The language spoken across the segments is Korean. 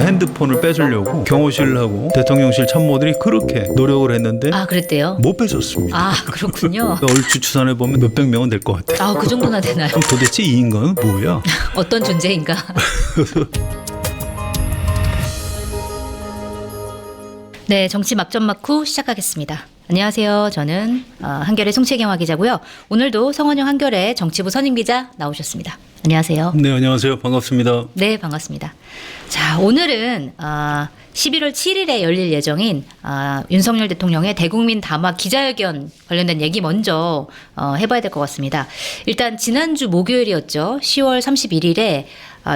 핸드폰을 뺏으려고 경호실하고 대통령실 참모들이 그렇게 노력을 했는데 아, 그랬대요? 못 뺏었습니다. 아, 그렇군요. 얼추 추산해 보면 몇백 명은 될 것 같아요. 아, 그 정도나 되나요? 그럼 도대체 이 인간은 뭐야? 어떤 존재인가? 네, 정치 막전 막후 시작하겠습니다. 안녕하세요. 저는 한겨레 송채경화 기자고요. 오늘도 성원영 한겨레 정치부 선임 기자 나오셨습니다. 안녕하세요. 네, 안녕하세요. 반갑습니다. 네, 반갑습니다. 자, 오늘은 11월 7일에 열릴 예정인 윤석열 대통령의 대국민 담화 기자회견 관련된 얘기 먼저 해봐야 될 것 같습니다. 일단 지난주 목요일이었죠. 10월 31일에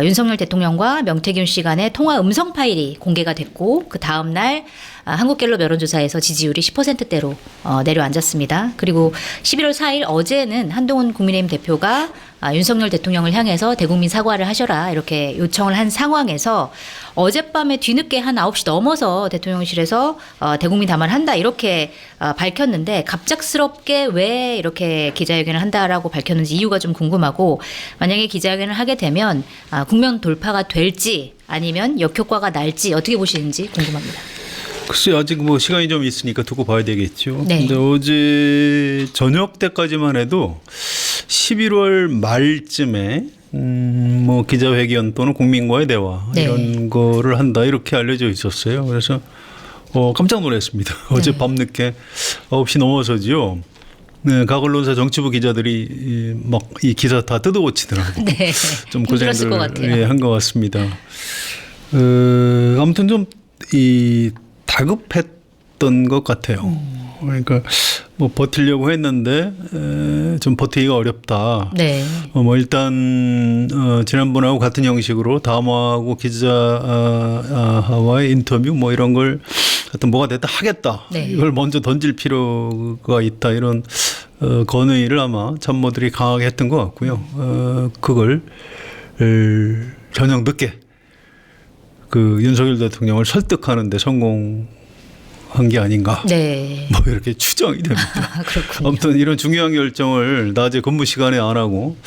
윤석열 대통령과 명태균 씨 간의 통화 음성 파일이 공개가 됐고 그 다음 날 한국갤럽 여론조사에서 지지율이 10%대로 내려앉았습니다. 그리고 11월 4일 어제는 한동훈 국민의힘 대표가 윤석열 대통령을 향해서 대국민 사과를 하셔라 이렇게 요청을 한 상황에서 어젯밤에 뒤늦게 한 9시 넘어서 대통령실에서 대국민 담화를 한다 이렇게 밝혔는데 갑작스럽게 왜 이렇게 기자회견을 한다라고 밝혔는지 이유가 좀 궁금하고 만약에 기자회견을 하게 되면 국면 돌파가 될지 아니면 역효과가 날지 어떻게 보시는지 궁금합니다. 글쎄 아직 뭐 시간이 좀 있으니까 두고 봐야 되겠죠. 네. 근데 어제 저녁 때까지만 해도 11월 말쯤에 뭐 기자회견 또는 국민과의 대화 네. 이런 거를 한다 이렇게 알려져 있었어요. 그래서 깜짝 놀랐습니다. 어제 밤늦게 9시 넘어서지요. 네, 각 언론사 정치부 기자들이 막 이 기사 다 뜯어고치더라고요. 네. 좀 힘들었을 것 고생들 같아요. 한 것 같습니다. 아무튼 좀 이 다급했던 것 같아요. 그러니까 뭐 버티려고 했는데 좀 버티기가 어렵다. 네. 뭐 일단 지난번하고 같은 형식으로 담화하고 기자와의 인터뷰 뭐 이런 걸 하여튼 뭐가 됐다 하겠다. 네. 이걸 먼저 던질 필요가 있다 이런 건의를 아마 참모들이 강하게 했던 것 같고요. 그걸 저녁 늦게 그 윤석열 대통령을 설득하는 데 성공한 게 아닌가. 네. 뭐 이렇게 추정이 됩니다. 그렇군요. 아무튼 이런 중요한 결정을 낮에 근무 시간에 안 하고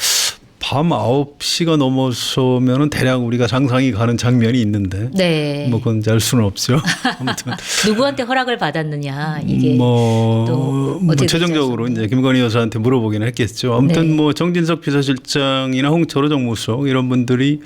밤 9시가 넘어서면은 대략 우리가 상상이 가는 장면이 있는데 네. 뭐 그건 알 수는 없죠. 아무튼 누구한테 허락을 받았느냐 이게 뭐 어떻게 최종적으로 이제 김건희 여사한테 물어보기는 했겠죠. 아무튼 네. 뭐 정진석 비서실장이나 홍철호 정무수석 이런 분들이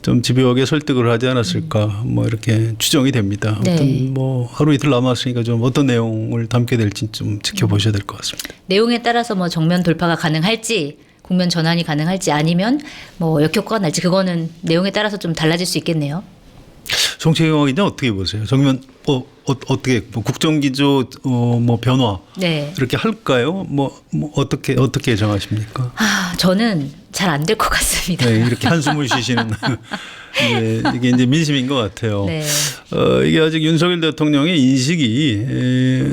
좀 집요하게 설득을 하지 않았을까 뭐 이렇게 추정이 됩니다. 아무튼 네. 뭐 하루 이틀 남았으니까 좀 어떤 내용을 담게 될지 좀 지켜보셔야 될 것 같습니다. 내용에 따라서 뭐 정면 돌파가 가능할지 국면 전환이 가능할지 아니면 뭐 역효과가 날지 그거는 내용에 따라서 좀 달라질 수 있겠네요. 송채경 기자 어떻게 보세요? 정면 어떻게 뭐 국정기조 뭐 변화 네. 이렇게 할까요? 뭐 어떻게 예상하십니까? 저는 잘 안 될 것 같습니다. 네, 이렇게 한숨을 쉬시는 이게 이제 민심인 것 같아요. 네. 이게 아직 윤석열 대통령의 인식이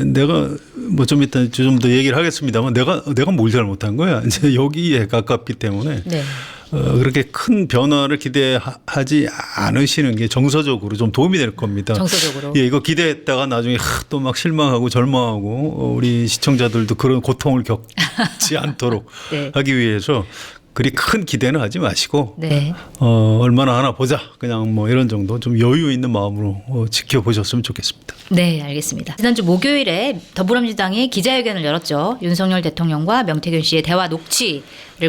내가 뭐 좀 이따 좀 더 얘기를 하겠습니다만 내가 뭘 잘못한 거야. 이제 여기에 가깝기 때문에 네. 그렇게 큰 변화를 기대하지 않으시는 게 정서적으로 좀 도움이 될 겁니다. 정서적으로. 예, 이거 기대했다가 나중에 또 막 실망하고 절망하고 우리 시청자들도 그런 고통을 겪지 않도록 네. 하기 위해서 그리 큰 기대는 하지 마시고 네. 얼마나 하나 보자 그냥 뭐 이런 정도 좀 여유 있는 마음으로 지켜보셨으면 좋겠습니다. 네, 알겠습니다. 지난주 목요일에 더불어민주당이 기자회견을 열었죠. 윤석열 대통령과 명태균 씨의 대화 녹취를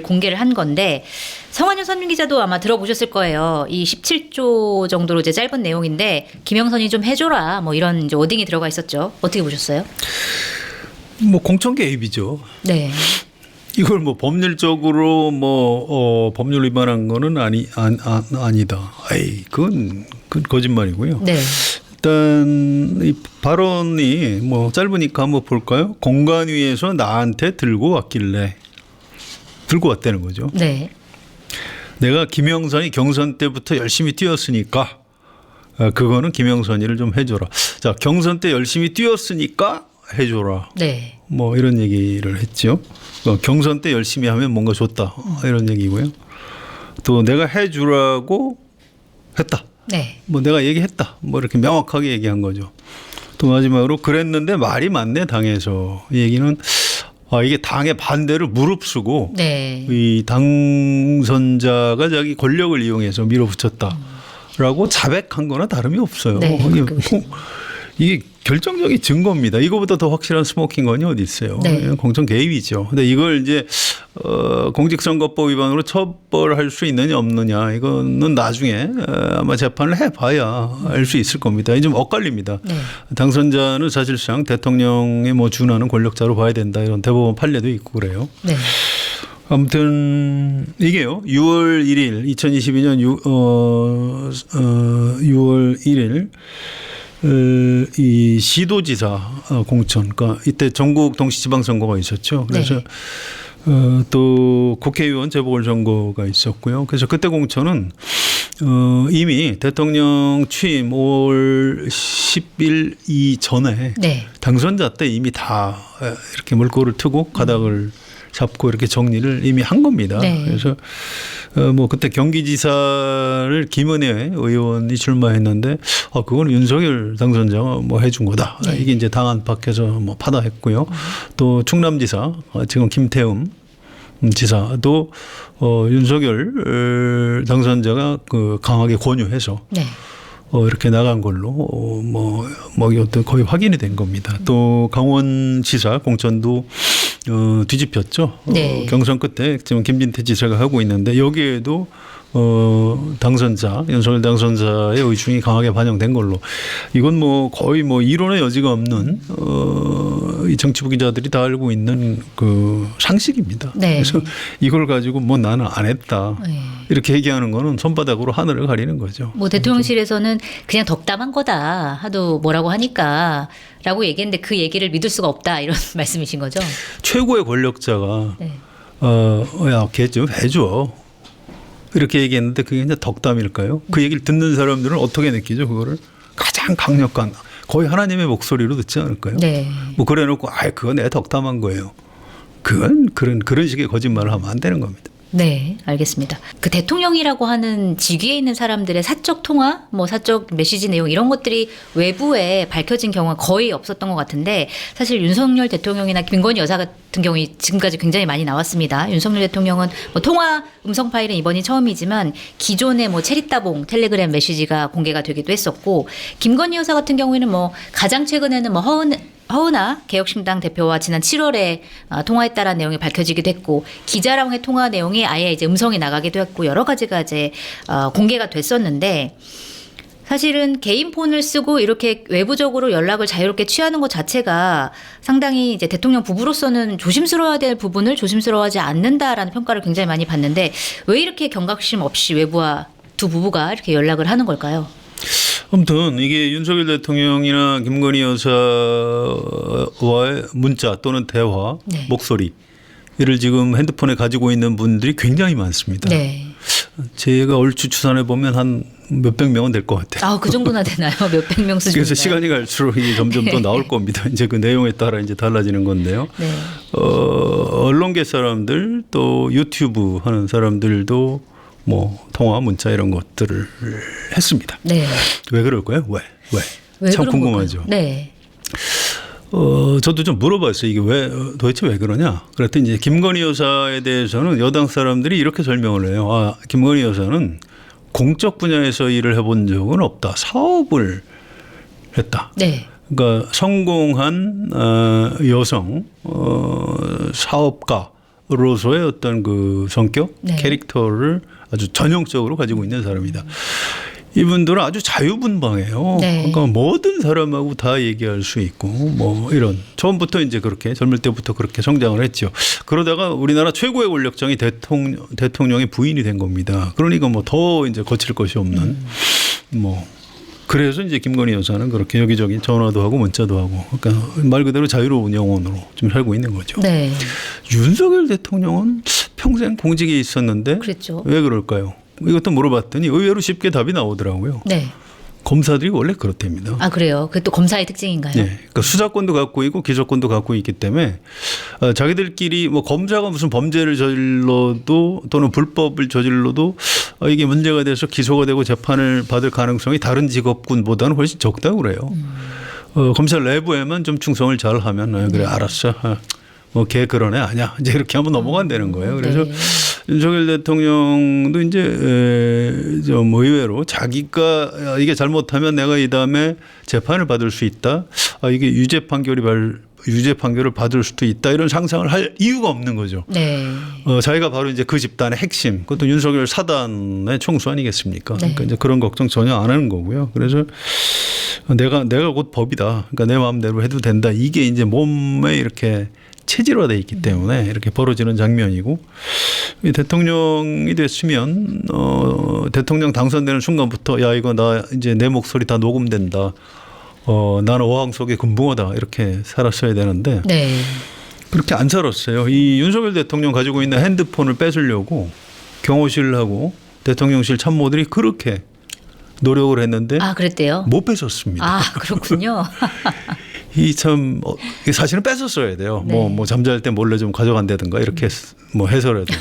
공개를 한 건데 성환영 선임 기자도 아마 들어보셨을 거예요. 이 17조 정도로 이제 짧은 내용인데 김영선이 좀 해줘라 뭐 이런 이제 워딩이 들어가 있었죠. 어떻게 보셨어요? 뭐 공천 개입이죠. 네. 이걸 뭐 법률적으로 뭐 법률 위반한 거는 아니다. 에이, 그건 거짓말이고요. 네. 일단 이 발언이 뭐 짧으니까 한번 볼까요? 공관위에서 나한테 들고 왔길래 들고 왔다는 거죠. 네. 내가 김영선이 경선 때부터 열심히 뛰었으니까 그거는 김영선이를 좀 해줘라. 자, 경선 때 열심히 뛰었으니까 해줘라. 네. 뭐 이런 얘기를 했죠. 경선 때 열심히 하면 뭔가 좋다 이런 얘기고요. 또 내가 해주라고 했다. 네. 뭐 내가 얘기했다. 뭐 이렇게 명확하게 얘기한 거죠. 또 마지막으로 그랬는데 말이 맞네 당에서. 이 얘기는 이게 당의 반대를 무릅쓰고 네. 이 당선자가 자기 권력을 이용해서 밀어붙였다. 라고 자백한 거나 다름이 없어요. 네, 이게 결정적인 증거입니다. 이거보다 더 확실한 스모킹건이 어디 있어요. 네. 공천 개입이죠. 근데 이걸 이제 공직선거법 위반으로 처벌할 수 있느냐 없느냐 이거는 나중에 아마 재판을 해봐야 알 수 있을 겁니다. 좀 엇갈립니다. 네. 당선자는 사실상 대통령에 뭐 준하는 권력자로 봐야 된다 이런 대법원 판례도 있고 그래요. 네. 아무튼 이게요. 6월 1일 2022년 6월 1일 이 시도지사 공천, 그러니까 이때 전국 동시지방선거가 있었죠. 그래서 또 국회의원 재보궐선거가 있었고요. 그래서 그때 공천은 이미 대통령 취임 5월 10일 이전에 네. 당선자 때 이미 다 이렇게 물꼬를 트고 가닥을 잡고 이렇게 정리를 이미 한 겁니다. 네. 그래서 뭐 그때 경기지사를 김은혜 의원이 출마했는데 그건 윤석열 당선자가 뭐 해준 거다. 네. 이게 이제 당 안팎에서 뭐 파다했고요. 또 충남지사 지금 김태흠 지사도 윤석열 당선자가 그 강하게 권유해서 네. 이렇게 나간 걸로 뭐 어떤 거의 확인이 된 겁니다. 또 강원지사 공천도 뒤집혔죠. 네. 경선 끝에 지금 김진태 지사가 하고 있는데 여기에도 당선자 윤석열 당선자의 의중이 강하게 반영된 걸로 이건 뭐 거의 뭐 이론의 여지가 없는 이 정치부 기자들이 다 알고 있는 그 상식입니다. 네. 그래서 이걸 가지고 뭐 나는 안 했다 네. 이렇게 얘기하는 거는 손바닥으로 하늘을 가리는 거죠. 뭐 대통령실에서는 그냥 덕담한 거다 하도 뭐라고 하니까 라고 얘기했는데 그 얘기를 믿을 수가 없다 이런 말씀이신 거죠? 최고의 권력자가 네. 야, 걔 좀 해줘. 이렇게 얘기했는데 그게 이제 덕담일까요? 그 얘기를 듣는 사람들은 어떻게 느끼죠? 그거를 가장 강력한 거의 하나님의 목소리로 듣지 않을까요? 네. 뭐 그래놓고 그거 내가 덕담한 거예요. 그건 그런 식의 거짓말을 하면 안 되는 겁니다. 네, 알겠습니다. 그 대통령이라고 하는 직위에 있는 사람들의 사적 통화, 뭐 사적 메시지 내용 이런 것들이 외부에 밝혀진 경우가 거의 없었던 것 같은데 사실 윤석열 대통령이나 김건희 여사 같은 경우 지금까지 굉장히 많이 나왔습니다. 윤석열 대통령은 뭐 통화 음성 파일은 이번이 처음이지만 기존에 뭐 체리따봉 텔레그램 메시지가 공개가 되기도 했었고 김건희 여사 같은 경우에는 뭐 가장 최근에는 뭐 허은하 개혁신당 대표와 지난 7월에 통화했다라는 내용이 밝혀지기도 했고 기자랑의 통화 내용이 아예 이제 음성이 나가기도 했고 여러 가지가 이제 공개가 됐었는데 사실은 개인 폰을 쓰고 이렇게 외부적으로 연락을 자유롭게 취하는 것 자체가 상당히 이제 대통령 부부로서는 조심스러워야 될 부분을 조심스러워하지 않는다라는 평가를 굉장히 많이 받는데 왜 이렇게 경각심 없이 외부와 두 부부가 이렇게 연락을 하는 걸까요? 아무튼 이게 윤석열 대통령이나 김건희 여사와의 문자 또는 대화, 네. 목소리 이를 지금 핸드폰에 가지고 있는 분들이 굉장히 많습니다. 네. 제가 얼추 추산해 보면 한 몇백 명은 될 것 같아요. 그 정도나 되나요? 몇백 명 수준. 그래서 시간이 갈수록 이게 점점 더 나올 겁니다. 이제 그 내용에 따라 이제 달라지는 건데요. 네. 언론계 사람들 또 유튜브 하는 사람들도 뭐 통화, 문자 이런 것들을 했습니다. 네. 왜 그럴까요? 왜 참 그런 궁금하죠. 걸까요? 네. 저도 좀 물어봤어요. 이게 도대체 왜 그러냐? 그랬더니 이제 김건희 여사에 대해서는 여당 사람들이 이렇게 설명을 해요. 김건희 여사는 공적 분야에서 일을 해본 적은 없다. 사업을 했다. 네. 그러니까 성공한 여성 사업가로서의 어떤 그 성격, 네. 캐릭터를 아주 전형적으로 가지고 있는 사람이다. 이분들은 아주 자유분방해요. 네. 그러니까 모든 사람하고 다 얘기할 수 있고 뭐 이런 처음부터 이제 그렇게 젊을 때부터 그렇게 성장을 했죠. 그러다가 우리나라 최고의 권력장이 대통령의 부인이 된 겁니다. 그러니까 뭐 더 이제 거칠 것이 없는 뭐 그래서 이제 김건희 여사는 그렇게 여기저기 전화도 하고 문자도 하고 그러니까 말 그대로 자유로운 영혼으로 좀 살고 있는 거죠. 네. 윤석열 대통령은 평생 공직에 있었는데 그랬죠. 왜 그럴까요? 이것도 물어봤더니 의외로 쉽게 답이 나오더라고요. 네. 검사들이 원래 그렇답니다. 그래요. 그게 또 검사의 특징인가요? 네, 그러니까 수사권도 갖고 있고 기소권도 갖고 있기 때문에 자기들끼리 뭐 검사가 무슨 범죄를 저질러도 또는 불법을 저질러도 이게 문제가 돼서 기소가 되고 재판을 받을 가능성이 다른 직업군보다는 훨씬 적다고 그래요. 검찰 내부에만 좀 충성을 잘 하면 그래 알았어. 뭐 걔 그런 애 아니야. 이제 이렇게 하면 넘어간다는 거예요. 그래서 네. 윤석열 대통령도 이제 좀 의외로 자기가 이게 잘못하면 내가 이 다음에 재판을 받을 수 있다. 이게 유죄 판결을 받을 수도 있다. 이런 상상을 할 이유가 없는 거죠. 네. 자기가 바로 이제 그 집단의 핵심, 그것도 윤석열 사단의 총수 아니겠습니까? 네. 그러니까 이제 그런 걱정 전혀 안 하는 거고요. 그래서 내가 곧 법이다. 그러니까 내 마음대로 해도 된다. 이게 이제 몸에 이렇게 체질화돼 있기 때문에 이렇게 벌어지는 장면이고, 대통령이 됐으면 대통령 당선되는 순간부터 야 이거 나 이제 내 목소리 다 녹음된다. 나는 어항 속의 금붕어다 이렇게 살았어야 되는데 네. 그렇게 안 살았어요. 이 윤석열 대통령 가지고 있는 핸드폰을 뺏으려고 경호실하고 대통령실 참모들이 그렇게 노력을 했는데 그랬대요? 못 뺏었습니다. 그렇군요. 이 참 사실은 뺏었어야 돼요. 네. 뭐 잠잘 때 몰래 좀 가져간다든가 이렇게 뭐 해서라도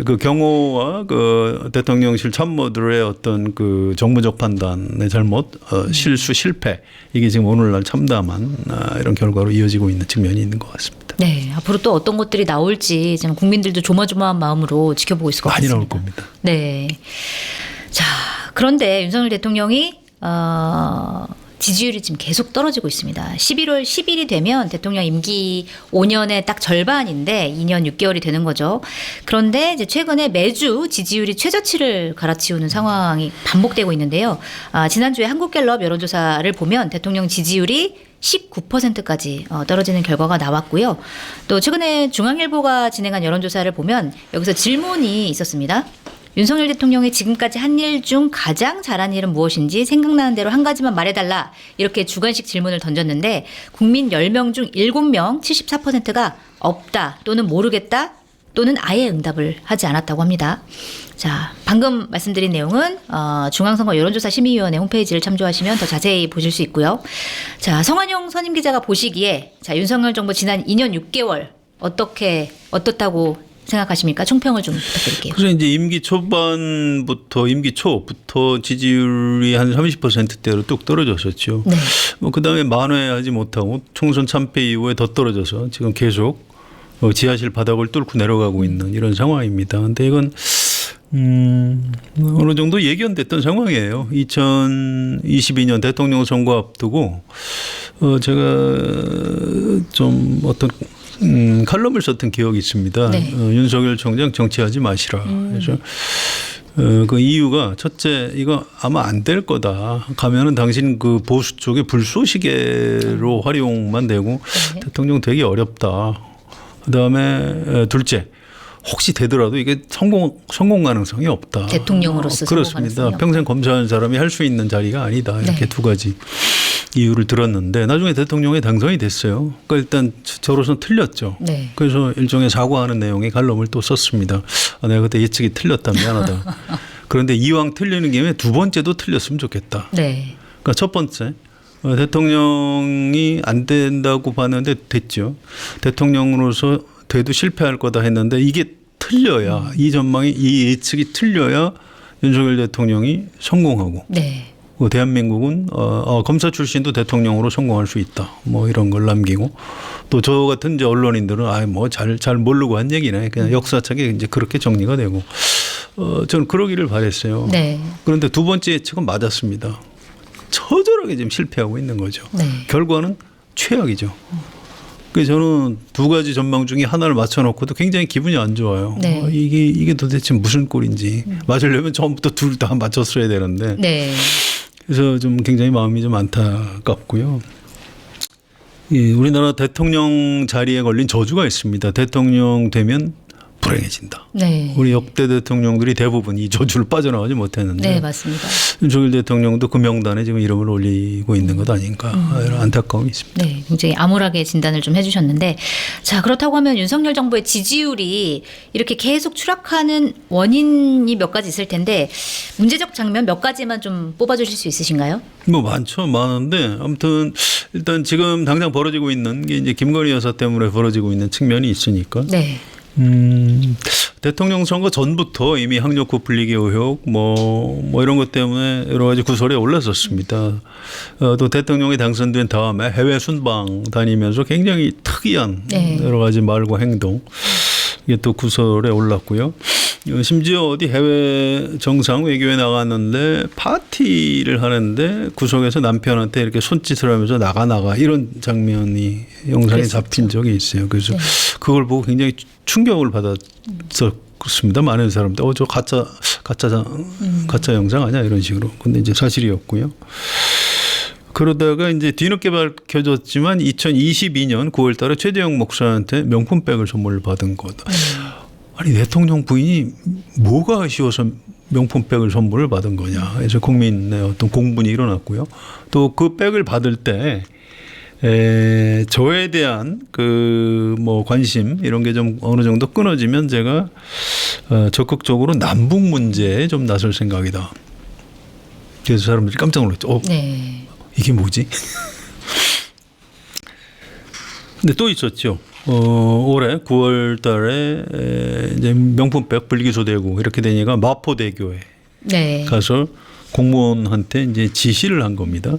그 경호와 그 대통령실 참모들의 어떤 그 정무적 판단의 잘못, 실수, 실패 이게 지금 오늘날 참담한 이런 결과로 이어지고 있는 측면이 있는 것 같습니다. 네. 앞으로 또 어떤 것들이 나올지 지금 국민들도 조마조마한 마음으로 지켜보고 있을 것 많이 같습니다. 나올 겁니다. 네. 자, 그런데 윤석열 대통령이 지지율이 지금 계속 떨어지고 있습니다. 11월 10일이 되면 대통령 임기 5년의 딱 절반인데 2년 6개월이 되는 거죠. 그런데 이제 최근에 매주 지지율이 최저치를 갈아치우는 상황이 반복되고 있는데요. 지난주에 한국갤럽 여론조사를 보면 대통령 지지율이 19%까지 떨어지는 결과가 나왔고요. 또 최근에 중앙일보가 진행한 여론조사를 보면 여기서 질문이 있었습니다. 윤석열 대통령이 지금까지 한 일 중 가장 잘한 일은 무엇인지 생각나는 대로 한 가지만 말해달라. 이렇게 주관식 질문을 던졌는데 국민 10명 중 7명 74%가 없다 또는 모르겠다 또는 아예 응답을 하지 않았다고 합니다. 자, 방금 말씀드린 내용은 중앙선거 여론조사심의위원회 홈페이지를 참조하시면 더 자세히 보실 수 있고요. 자, 성환용 선임 기자가 보시기에 자, 윤석열 정부 지난 2년 6개월 어떻다고 생각하십니까? 총평을 좀 부탁드릴게요. 그래서 이제 임기 초부터 지지율이 한 30%대로 뚝 떨어졌었죠. 네. 뭐 그다음에 만회하지 못하고 총선 참패 이후에 더 떨어져서 지금 계속 지하실 바닥을 뚫고 내려가고 있는 이런 상황입니다. 근데 이건 어느 정도 예견됐던 상황이에요. 2022년 대통령 선거 앞두고 제가 좀 어떤 칼럼을 썼던 기억이 있습니다. 네. 윤석열 총장 정치하지 마시라. 그래서 그 이유가 첫째 이거 아마 안 될 거다. 가면은 당신 그 보수 쪽의 불쏘시개로 활용만 되고 네. 대통령 되기 어렵다. 그다음에 둘째 혹시 되더라도 이게 성공 가능성이 없다. 대통령으로서 그렇습니다. 성공 가능성이 평생 검사하는 사람이 할 수 있는 자리가 아니다. 이렇게 네. 두 가지 이유를 들었는데 나중에 대통령에 당선이 됐어요. 그러니까 일단 저로서는 틀렸죠. 네. 그래서 일종의 사과하는 내용의 칼럼을 또 썼습니다. 내가 그때 예측이 틀렸다 미안하다. 그런데 이왕 틀리는 김에 두 번째도 틀렸으면 좋겠다. 네. 그러니까 첫 번째 대통령이 안 된다고 봤는데 됐죠. 대통령으로서 돼도 실패할 거다 했는데 이게 틀려야 이 전망이 이 예측이 틀려야 윤석열 대통령이 성공하고 네. 대한민국은 검사 출신도 대통령으로 성공할 수 있다. 뭐 이런 걸 남기고 또 저 같은 이제 언론인들은 뭐 잘 모르고 한 얘기네. 그냥 역사책에 이제 그렇게 정리가 되고 저는 그러기를 바랬어요. 네. 그런데 두 번째 예측은 맞았습니다. 처절하게 지금 실패하고 있는 거죠. 네. 결과는 최악이죠. 그래서 저는 두 가지 전망 중에 하나를 맞춰놓고도 굉장히 기분이 안 좋아요. 네. 이게 도대체 무슨 꼴인지 맞으려면 처음부터 둘 다 맞췄어야 되는데. 네. 그래서 좀 굉장히 마음이 좀 안타깝고요. 우리나라 대통령 자리에 걸린 저주가 있습니다. 대통령 되면 불행해진다. 네. 우리 역대 대통령들이 대부분 이 저주를 빠져나가지 못했는데 네, 맞습니다. 윤석열 대통령도 그 명단에 지금 이름을 올리고 있는 것 아닌가 이런 안타까움이 있습니다. 네, 굉장히 암울하게 진단을 좀 해주셨는데, 자, 그렇다고 하면 윤석열 정부의 지지율이 이렇게 계속 추락하는 원인이 몇 가지 있을 텐데, 문제적 장면 몇 가지만 좀 뽑아주실 수 있으신가요? 뭐 많은데 아무튼 일단 지금 당장 벌어지고 있는 게 이제 김건희 여사 때문에 벌어지고 있는 측면이 있으니까. 네. 대통령 선거 전부터 이미 학력고 불리기 의혹 뭐 이런 것 때문에 여러 가지 구설에 올랐었습니다. 또 대통령이 당선된 다음에 해외 순방 다니면서 굉장히 특이한 네. 여러 가지 말과 행동 이게 또 구설에 올랐고요. 심지어 어디 해외 정상 외교에 나갔는데 파티를 하는데 구석에서 남편한테 이렇게 손짓을 하면서 나가 이런 장면이 영상에 잡힌 적이 있어요. 그래서 그걸 보고 굉장히 충격을 받았었습니다. 많은 사람들 저 가짜 영상 아니야 이런 식으로. 근데 이제 사실이었고요. 그러다가 이제 뒤늦게 밝혀졌지만 2022년 9월 달에 최재형 목사한테 명품백을 선물을 받은 것. 아니 대통령 부인이 뭐가 아쉬워서 명품백을 선물을 받은 거냐. 그래서 국민의 어떤 공분이 일어났고요. 또 그 백을 받을 때 저에 대한 그 뭐 관심 이런 게 좀 어느 정도 끊어지면 제가 적극적으로 남북 문제에 좀 나설 생각이다. 그래서 사람들이 깜짝 놀랐죠. 네. 이게 뭐지? 근데 또 있었죠. 올해 9월 달에 이제 명품백 불기소되고 이렇게 되니까 마포대교에 네. 가서 공무원한테 이제 지시를 한 겁니다.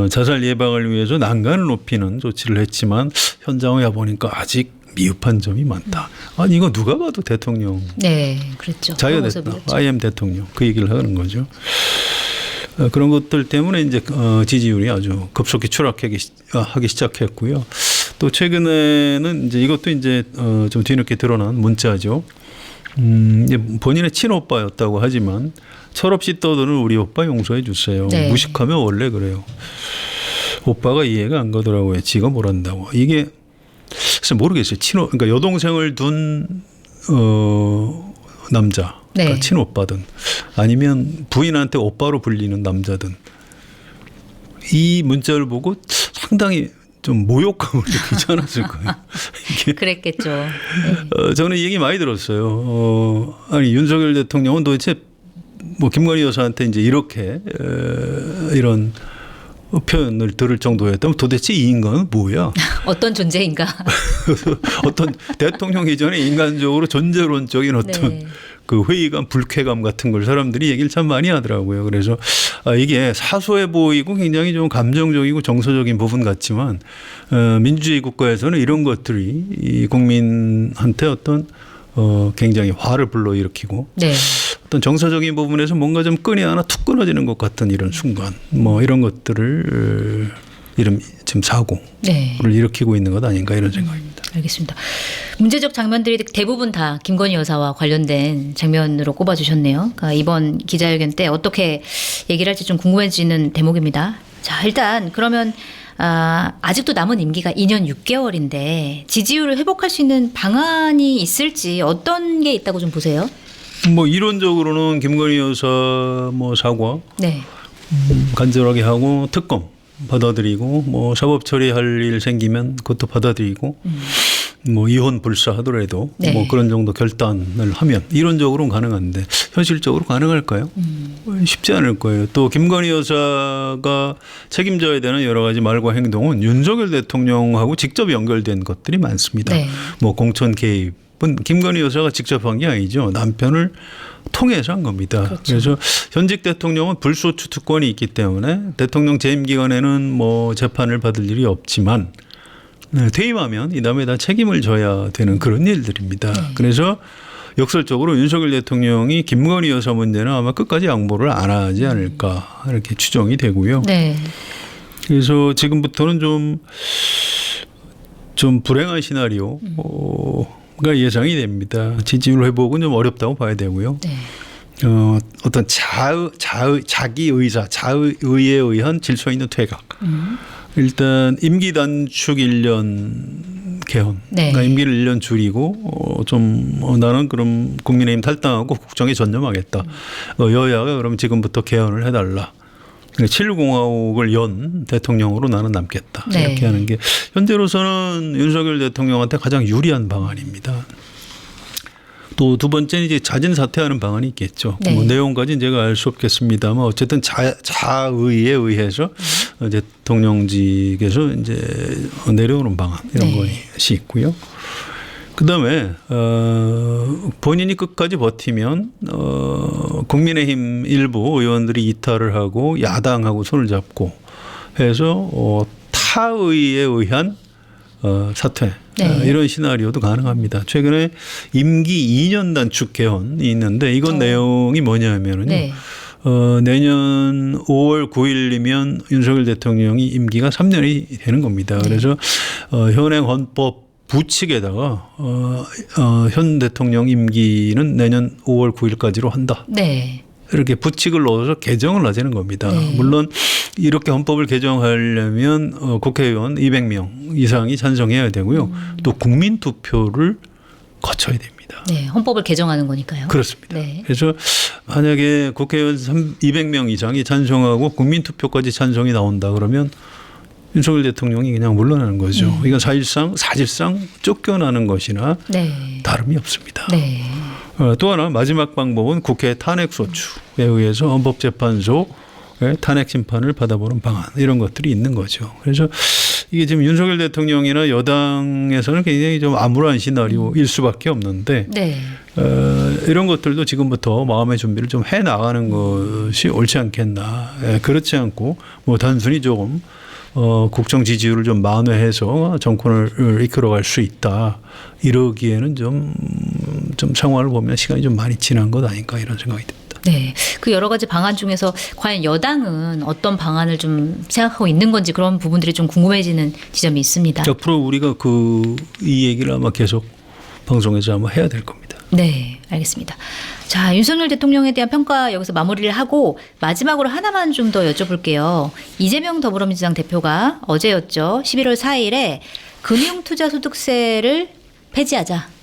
자살 예방을 위해서 난간을 높이는 조치를 했지만 현장에 보니까 아직 미흡한 점이 많다. 아니 이거 누가 봐도 대통령. 네, 그랬죠. 자기가 됐다. IM 대통령 그 얘기를 하는 거죠. 그런 것들 때문에 이제 지지율이 아주 급속히 추락하기 시작했고요. 또 최근에는 이제 이것도 이제 좀 뒤늦게 드러난 문자죠. 이제 본인의 친오빠였다고 하지만 철없이 떠드는 우리 오빠 용서해 주세요. 네. 무식하면 원래 그래요. 오빠가 이해가 안 가더라고요. 지가 뭘 한다고. 이게 글쎄 모르겠어요. 그러니까 여동생을 둔 남자, 네. 그러니까 친오빠든 아니면 부인한테 오빠로 불리는 남자든 이 문자를 보고 상당히 좀 모욕감을 느끼지 않았을까요? 이게 그랬겠죠. 네. 저는 이 얘기 많이 들었어요. 아니 윤석열 대통령은 도대체 뭐 김건희 여사한테 이제 이렇게 이런 표현을 들을 정도였다면 도대체 이 인간은 뭐야? 어떤 존재인가? 어떤 대통령 이전에 인간적으로 존재론적인 어떤 네. 그 회의감, 불쾌감 같은 걸 사람들이 얘기를 참 많이 하더라고요. 그래서 이게 사소해 보이고 굉장히 좀 감정적이고 정서적인 부분 같지만 민주주의 국가에서는 이런 것들이 이 국민한테 어떤 굉장히 화를 불러일으키고 네. 어떤 정서적인 부분에서 뭔가 좀 끈이 하나 툭 끊어지는 것 같은 이런 순간 뭐 이런 것들을 지금 사고를 네. 일으키고 있는 것 아닌가 이런 생각입니다. 알겠습니다. 문제적 장면들이 대부분 다 김건희 여사와 관련된 장면으로 꼽아주셨네요. 그러니까 이번 기자회견 때 어떻게 얘기를 할지 좀 궁금해지는 대목입니다. 자, 일단 그러면 아직도 남은 임기가 2년 6개월인데 지지율을 회복할 수 있는 방안이 있을지 어떤 게 있다고 좀 보세요? 뭐 이론적으로는 김건희 여사 뭐 사과 네. 간절하게 하고 특검 받아들이고 뭐 사법 처리할 일 생기면 그것도 받아들이고 뭐 이혼 불사하더라도 네. 뭐 그런 정도 결단을 하면 이론적으로는 가능한데 현실적으로 가능할까요? 쉽지 않을 거예요. 또 김건희 여사가 책임져야 되는 여러 가지 말과 행동은 윤석열 대통령하고 직접 연결된 것들이 많습니다. 네. 뭐 공천 개입은 김건희 여사가 직접 한 게 아니죠. 남편을 통해서 한 겁니다. 그렇죠. 그래서 현직 대통령은 불소추 특권이 있기 때문에 대통령 재임 기간에는 뭐 재판을 받을 일이 없지만 퇴임하면 이 다음에 다 책임을 져야 되는 그런 일들입니다. 그래서 역설적으로 윤석열 대통령이 김건희 여사 문제는 아마 끝까지 양보를 안 하지 않을까 이렇게 추정이 되고요. 네. 그래서 지금부터는 좀 불행한 시나리오가 예상이 됩니다. 지지율 회복은 좀 어렵다고 봐야 되고요. 네. 어떤 자기 의사, 자의에 의한 질서 있는 퇴각. 일단 임기 단축 1년 개헌. 네. 그러니까 임기를 1년 줄이고 나는 그럼 국민의힘 탈당하고 국정에 전념하겠다. 여야가 그럼 지금부터 개헌을 해달라. 7공화국을 연 대통령으로 나는 남겠다. 네. 이렇게 하는 게 현재로서는 윤석열 대통령한테 가장 유리한 방안입니다. 또 두 번째는 이제 자진 사퇴하는 방안이 있겠죠. 네. 뭐 내용까지는 제가 알 수 없겠습니다만 어쨌든 자의에 의해서 대통령직에서 이제 내려오는 방안 이런 네. 것이 있고요. 그다음에 본인이 끝까지 버티면 국민의힘 일부 의원들이 이탈을 하고 야당하고 손을 잡고 해서 타의에 의한 사퇴 네. 이런 시나리오도 가능합니다. 최근에 임기 2년 단축 개헌이 있는데 이건 내용이 뭐냐면은요. 네. 내년 5월 9일이면 윤석열 대통령이 임기가 3년이 되는 겁니다. 그래서 현행 헌법 부칙에다가 현 대통령 임기는 내년 5월 9일까지로 한다. 네. 이렇게 부칙을 넣어서 개정을 하자는 겁니다. 네. 물론 이렇게 헌법을 개정하려면 국회의원 200명 이상이 찬성해야 되고요. 또 국민투표를 거쳐야 됩니다. 네. 헌법을 개정하는 거니까요. 그렇습니다. 네. 그래서 만약에 국회의원 200명 이상이 찬성하고 국민투표까지 찬성이 나온다 그러면 윤석열 대통령이 그냥 물러나는 거죠. 이건 사실상 쫓겨나는 것이나 네. 다름이 없습니다. 네. 또 하나 마지막 방법은 국회 탄핵소추에 의해서 헌법재판소의 탄핵 심판을 받아보는 방안 이런 것들이 있는 거죠. 그래서 이게 지금 윤석열 대통령이나 여당에서는 굉장히 좀 암울한 시나리오일 수밖에 없는데 네. 이런 것들도 지금부터 마음의 준비를 좀 해 나가는 것이 옳지 않겠나. 그렇지 않고 뭐 단순히 조금 국정 지지율을 좀 만회해서 정권을 이끌어갈 수 있다. 이러기에는 좀 상황을 보면 시간이 좀 많이 지난 것 아닌가 이런 생각이 듭니다. 네. 그 여러 가지 방안 중에서 과연 여당은 어떤 방안을 좀 생각하고 있는 건지 그런 부분들이 좀 궁금해지는 지점이 있습니다. 앞으로 우리가 이 얘기를 아마 계속 방송에서 아마 해야 될 겁니다. 네, 알겠습니다. 자, 윤석열 대통령에 대한 평가 여기서 마무리를 하고 마지막으로 하나만 좀 더 여쭤볼게요. 이재명 더불어민주당 대표가 어제였죠. 11월 4일에 금융투자소득세를 폐지하자.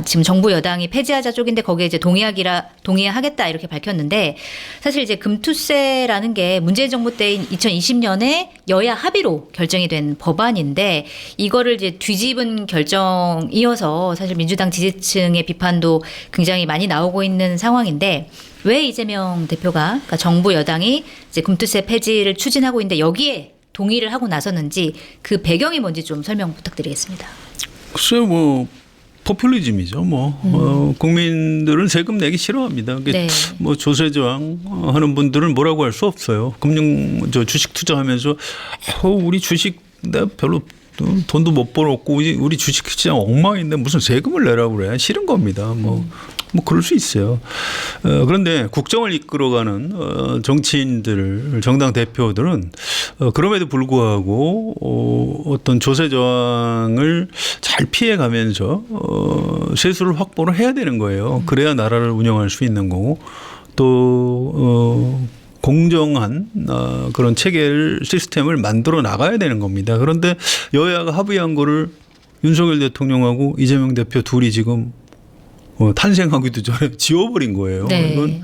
지금 정부 여당이 폐지하자 쪽인데 거기에 이제 동의하겠다 이렇게 밝혔는데 사실 이제 금투세라는 게 문재인 정부 때인 2020년에 여야 합의로 결정이 된 법안인데 이거를 이제 뒤집은 결정이어서 사실 민주당 지지층의 비판도 굉장히 많이 나오고 있는 상황인데 왜 이재명 대표가 그러니까 정부 여당이 이제 금투세 폐지를 추진하고 있는데 여기에 동의를 하고 나섰는지 그 배경이 뭔지 좀 설명 부탁드리겠습니다. 글쎄요, 뭐 포퓰리즘이죠. 국민들은 세금 내기 싫어합니다. 네. 뭐 조세 저항 하는 분들은 뭐라고 할 수 없어요. 주식 투자하면서 우리 주식 나 별로 돈도 못 벌었고 우리 주식 시장 엉망인데 무슨 세금을 내라고 그래. 싫은 겁니다. 뭐 그럴 수 있어요. 그런데 국정을 이끌어가는 정치인들, 정당 대표들은 그럼에도 불구하고 어떤 조세 저항을 잘 피해가면서 세수를 확보를 해야 되는 거예요. 그래야 나라를 운영할 수 있는 거고 또 공정한 그런 체계를 시스템을 만들어 나가야 되는 겁니다. 그런데 여야가 합의한 거를 윤석열 대통령하고 이재명 대표 둘이 지금 탄생하기도 전에 지워버린 거예요. 네. 이건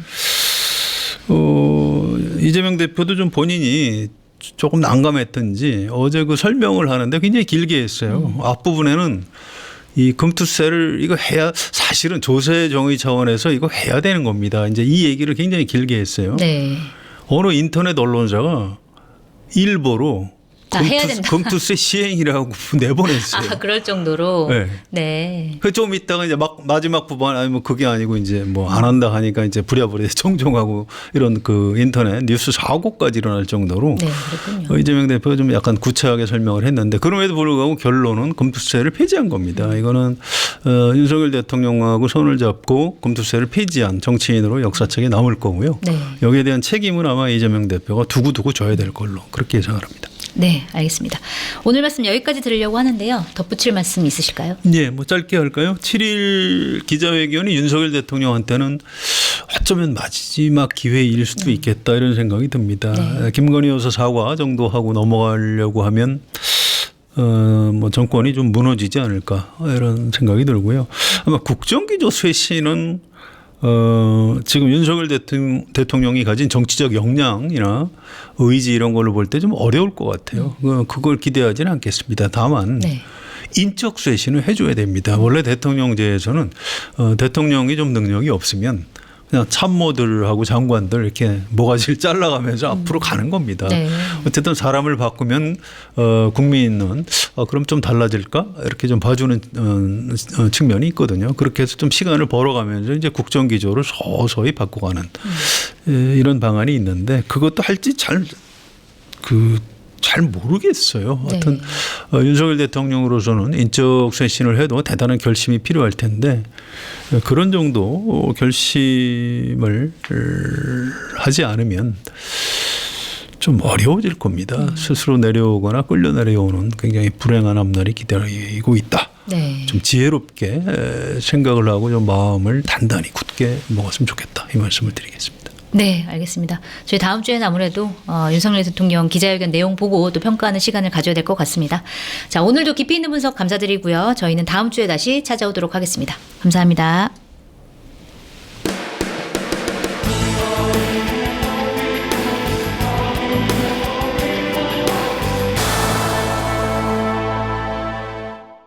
이재명 대표도 좀 본인이 조금 난감했던지 어제 그 설명을 하는데 굉장히 길게 했어요. 앞부분에는 이 금투세를 이거 해야 사실은 조세 정의 차원에서 이거 해야 되는 겁니다. 이제 이 얘기를 굉장히 길게 했어요. 네. 어느 인터넷 언론사가 일보로 해야 된다. 금투세 시행이라고 내보냈어요. 그럴 정도로. 네. 네. 그 좀 있다가 이제 마지막 부분 아니면 그게 아니고 이제 뭐 안 한다 하니까 이제 부랴부랴 정정하고 이런 그 인터넷 뉴스 사고까지 일어날 정도로 네, 그렇군요. 이재명 대표가 좀 약간 구체하게 설명을 했는데 그럼에도 불구하고 결론은 금투세를 폐지한 겁니다. 이거는 윤석열 대통령하고 손을 잡고 금투세를 폐지한 정치인으로 역사책에 남을 거고요. 네. 여기에 대한 책임은 아마 이재명 대표가 두고두고 져야 될 걸로 그렇게 예상을 합니다. 네, 알겠습니다. 오늘 말씀 여기까지 들으려고 하는데요. 덧붙일 말씀 있으실까요? 네, 뭐 짧게 할까요? 7일 기자회견이 윤석열 대통령한테는 어쩌면 마지막 기회일 수도 있겠다 이런 생각이 듭니다. 네. 김건희 여사 사과 정도 하고 넘어가려고 하면 뭐 정권이 좀 무너지지 않을까 이런 생각이 들고요. 아마 국정기조 쇄신은 지금 윤석열 대통령이 가진 정치적 역량이나 의지 이런 걸로 볼 때 좀 어려울 것 같아요. 그걸 기대하지는 않겠습니다. 다만 네. 인적 쇄신을 해줘야 됩니다. 원래 대통령제에서는 대통령이 좀 능력이 없으면 그냥 참모들하고 장관들 이렇게 모가지를 잘라가면서 앞으로 가는 겁니다. 네. 어쨌든 사람을 바꾸면 국민은 그럼 좀 달라질까 이렇게 좀 봐주는 측면이 있거든요. 그렇게 해서 좀 시간을 벌어가면서 이제 국정기조를 서서히 바꿔가는 이런 방안이 있는데 그것도 할지 잘 모르겠어요. 네. 하여튼 윤석열 대통령으로서는 인적 쇄신을 해도 대단한 결심이 필요할 텐데 그런 정도 결심을 하지 않으면 좀 어려워질 겁니다. 스스로 내려오거나 끌려 내려오는 굉장히 불행한 앞날이 기다리고 있다. 네. 좀 지혜롭게 생각을 하고 좀 마음을 단단히 굳게 먹었으면 좋겠다. 이 말씀을 드리겠습니다. 네, 알겠습니다. 저희 다음 주에는 아무래도 윤석열 대통령 기자회견 내용 보고 또 평가하는 시간을 가져야 될 것 같습니다. 자, 오늘도 깊이 있는 분석 감사드리고요. 저희는 다음 주에 다시 찾아오도록 하겠습니다. 감사합니다.